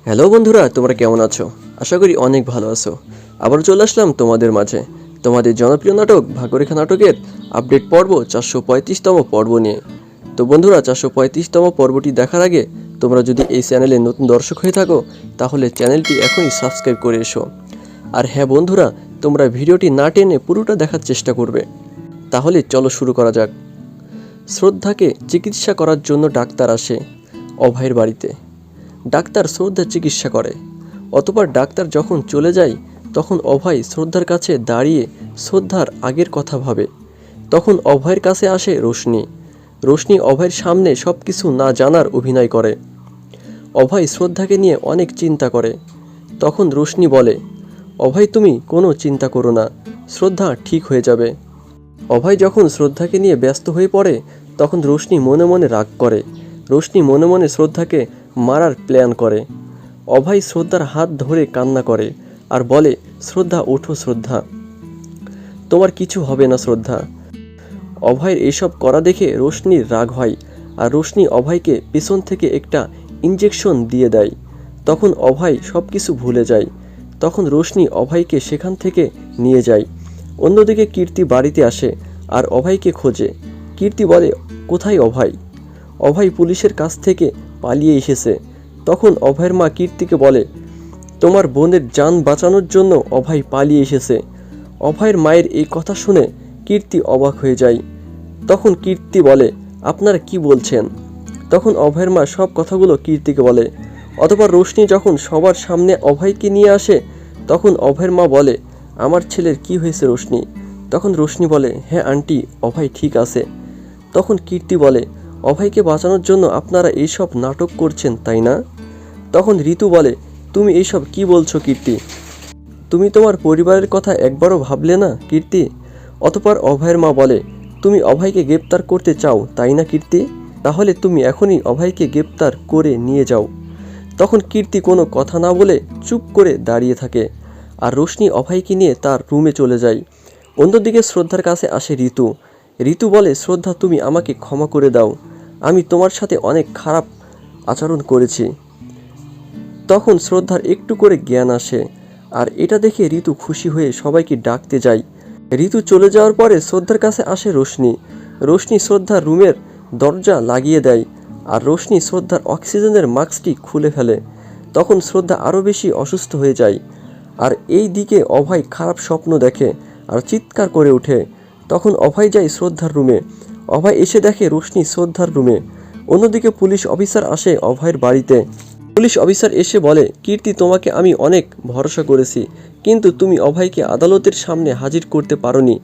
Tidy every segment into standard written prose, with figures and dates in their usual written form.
Hello বন্ধুরা, তোমরা কেমন আছো? আশা করি অনেক ভালো আছো। আবার চলে আসলাম তোমাদের মাঝে তোমাদের জনপ্রিয় নাটক ভাগ্যরেখা নাটকের আপডেট পর্ব 435তম পর্ব নিয়ে। তো বন্ধুরা, 435তম পর্বটি দেখার আগে তোমরা যদি এই চ্যানেলে নতুন দর্শক হয়ে থাকো তাহলে চ্যানেলটি এখনই সাবস্ক্রাইব করে এসো। আর হ্যাঁ বন্ধুরা, তোমরা ভিডিওটি না টেনে পুরোটা দেখার চেষ্টা করবে। তাহলে চলো শুরু করা যাক। শ্রদ্ধাকে চিকিৎসা করার জন্য ডাক্তার আসে অভয়ের বাড়িতে। ডাক্তার শ্রদ্ধার চিকিৎসা করে। অতঃপর ডাক্তার যখন চলে যায় তখন অভয় শ্রদ্ধার কাছে দাঁড়িয়ে শ্রদ্ধার আগের কথা ভাবে। তখন অভয়ের কাছে আসে রোশনি। রোশনি অভয়ের সামনে সব কিছু না জানার অভিনয় করে। অভয় শ্রদ্ধাকে নিয়ে অনেক চিন্তা করে। তখন রোশনি বলে, অভয় তুমি কোনো চিন্তা করো না, শ্রদ্ধা ঠিক হয়ে যাবে। অভয় যখন শ্রদ্ধাকে নিয়ে ব্যস্ত হয়ে পড়ে তখন রোশনি মনে মনে রাগ করে। রোশনি মনে মনে শ্রদ্ধাকে মারার প্ল্যান করে। অভয় শ্রদ্ধার হাত ধরে কান্না করে আর বলে, শ্রদ্ধা ওঠো শ্রদ্ধা, তোমার কিছু হবে না শ্রদ্ধা। অভয়ের এসব করা দেখে রোশনির রাগ হয় আর রোশনি অভয়কে পেছন থেকে একটা ইঞ্জেকশন দিয়ে দেয়। তখন অভয় সব কিছু ভুলে যায়। তখন রোশনি অভয়কে সেখান থেকে নিয়ে যায়। অন্যদিকে কীর্তি বাড়িতে আসে আর অভয়কে খোঁজে। কীর্তি বলে, কোথায় অভয়? অভয় পুলিশের কাছ থেকে পালিয়ে এসেছে। তখন অভয়ের মা কীর্তিকে বলে, তোমার বোনের জান বাঁচানোর জন্য অভয় পালিয়ে এসেছে। অভয়ের মায়ের এই কথা শুনে কীর্তি অবাক হয়ে যায়। তখন কীর্তি বলে, আপনারা কি বলছেন? তখন অভয়ের মা সব কথাগুলো কীর্তিকে বলে। অতঃপর রোশনি যখন সবার সামনে অভয়কে নিয়ে আসে তখন অভয়ের মা বলে, আমার ছেলের কি হয়েছে রোশনি? তখন রোশনি বলে, হ্যাঁ আন্টি, অভয় ঠিক আছে। তখন কীর্তি বলে, অভয়কে বাঁচানোর জন্য আপনারা এইসব নাটক করছেন তাই না? তখন ঋতু বলে, তুমি এইসব কি বলছো কীর্তি? তুমি তোমার পরিবারের কথা একবারও ভাবলে না কীর্তি? অতঃপর অভয়ের মা বলে, তুমি অভয়কে গ্রেপ্তার করতে চাও তাই না কীর্তি? তাহলে তুমি এখনই অভয়কে গ্রেপ্তার করে নিয়ে যাও। তখন কীর্তি কোনো কথা না বলে চুপ করে দাঁড়িয়ে থাকে আর রোশনি অভয়কে নিয়ে তার রুমে চলে যায়। অন্যদিকে শ্রদ্ধার কাছে আসে ঋতু। ঋতু বলে, শ্রদ্ধা তুমি আমাকে ক্ষমা করে দাও, আমি তোমার সাথে অনেক খারাপ আচরণ করেছি। তখন শ্রদ্ধার একটু করে জ্ঞান আসে আর এটা দেখে ঋতু খুশি হয়ে সবাইকে ডাকতে যায়। ঋতু চলে যাওয়ার পরে শ্রদ্ধার কাছে আসে রোশনি। রোশনি শ্রদ্ধার রুমের দরজা লাগিয়ে দেয় আর রোশনি শ্রদ্ধার অক্সিজেনের মাস্কটি খুলে ফেলে। তখন শ্রদ্ধা আরও বেশি অসুস্থ হয়ে যায় আর এই দিকে অভয় খারাপ স্বপ্ন দেখে আর চিৎকার করে ওঠে। তখন অভয় যায় শ্রদ্ধার রুমে। অভয় এসে দেখে রোশনি শ্রদ্ধার রুমে। অন্যদিকে পুলিশ অফিসার আসে অভয়ের বাড়িতে। পুলিশ অফিসার এসে বলে, কীর্তি তোমাকে আমি অনেক ভরসা করেছি, কিন্তু তুমি অভয়কে আদালতের সামনে হাজির করতে পারোনি।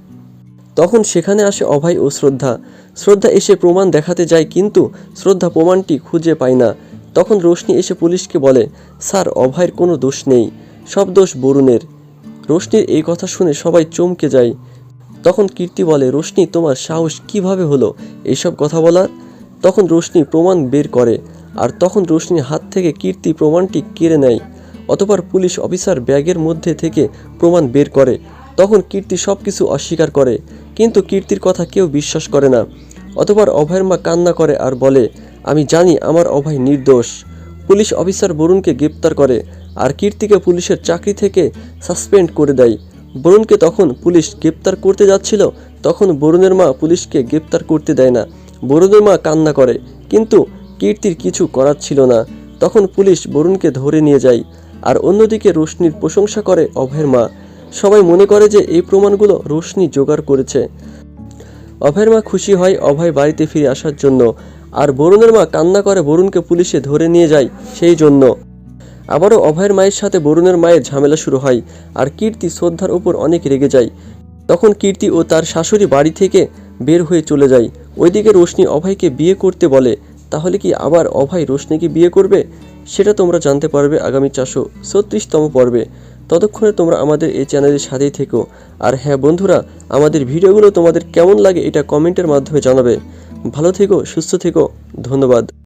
তখন সেখানে আসে অভয় ও শ্রদ্ধা। শ্রদ্ধা এসে প্রমাণ দেখাতে যায় কিন্তু শ্রদ্ধা প্রমাণটি খুঁজে পায় না। তখন রোশনি এসে পুলিশকে বলে, স্যার অভয়ের কোনো দোষ নেই, সব দোষ বরুণের। রোশনির এই কথা শুনে সবাই চমকে যায়। তখন কীর্তি বলে, রোশনি তোমার সাহস কিভাবে হলো এইসব কথা বলার? তখন রোশনি প্রমাণ বের করে আর তখন রোশনির হাত থেকে কীর্তি প্রমাণটি কেড়ে নেয়। অতঃপর পুলিশ অফিসার ব্যাগের মধ্যে থেকে প্রমাণ বের করে। তখন কীর্তি সব কিছু অস্বীকার করে কিন্তু কীর্তির কথা কেউ বিশ্বাস করে না। অতঃপর অভয়ের মা কান্না করে আর বলে, আমি জানি আমার অভয় নির্দোষ। পুলিশ অফিসার বরুণকে গ্রেপ্তার করে আর কীর্তিকে পুলিশের চাকরি থেকে সাসপেন্ড করে দেয়। বরুণকে তখন পুলিশ গ্রেপ্তার করতে যাচ্ছিল তখন বরুণের মা পুলিশকে গ্রেপ্তার করতে দেয় না। বরুণের মা কান্না করে কিন্তু কীর্তির কিছু করার ছিল না। তখন পুলিশ বরুণকে ধরে নিয়ে যায় আর অন্যদিকে রোশনির প্রশংসা করে অভয়ের মা। সবাই মনে করে যে এই প্রমাণগুলো রোশনি জোগাড় করেছে। অভয়ের মা খুশি হয় অভয় বাড়িতে ফিরে আসার জন্য আর বরুণের মা কান্না করে বরুণকে পুলিশে ধরে নিয়ে যায় সেই জন্য। আবারও অভয়ের মায়ের সাথে বরুণের মায়ের ঝামেলা শুরু হয় আর কীর্তি শ্রদ্ধার উপর অনেক রেগে যায়। তখন কীর্তি ও তার শাশুড়ি বাড়ি থেকে বের হয়ে চলে যায়। ওইদিকে রোশনি অভয়কে বিয়ে করতে বলে। তাহলে কি আবার অভয় রোশনিকে বিয়ে করবে? সেটা তোমরা জানতে পারবে আগামী 436তম পর্বে। ততক্ষণে তোমরা আমাদের এই চ্যানেলের সাথেই থেকো। আর হ্যাঁ বন্ধুরা, আমাদের ভিডিওগুলো তোমাদের কেমন লাগে এটা কমেন্টের মাধ্যমে জানাবে। ভালো থেকো, সুস্থ থেকো, ধন্যবাদ।